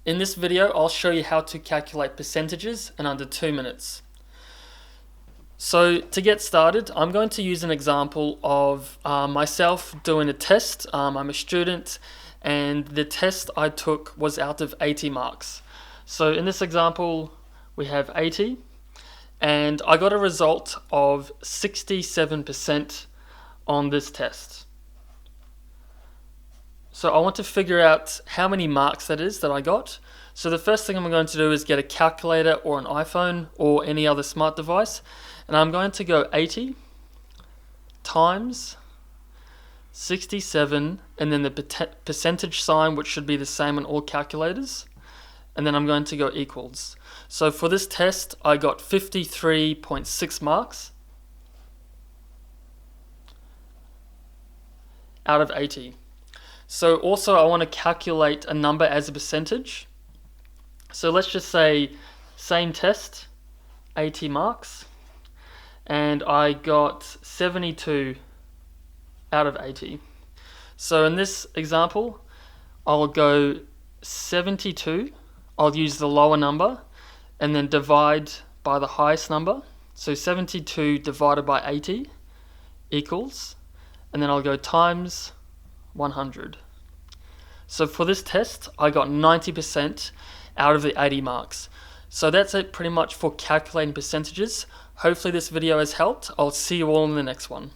In this video, I'll show you how to calculate percentages in under 2 minutes. So to get started, I'm going to use an example of myself doing a test. I'm a student and the test I took was out of 80 marks. So in this example, we have 80 and I got a result of 67% on this test. So I want to figure out how many marks that is that I got. So the first thing I'm going to do is get a calculator or an iPhone or any other smart device. And I'm going to go 80 times 67 and then the percentage sign, which should be the same on all calculators. And then I'm going to go equals. So for this test, I got 53.6 marks out of 80. So also I want to calculate a number as a percentage. So let's just say same test, 80 marks, and I got 72 out of 80. So in this example, I'll go 72, I'll use the lower number, and then divide by the highest number. So 72 divided by 80 equals, and then I'll go times 100. So for this test, I got 90% out of the 80 marks. So that's it pretty much for calculating percentages. Hopefully this video has helped. I'll see you all in the next one.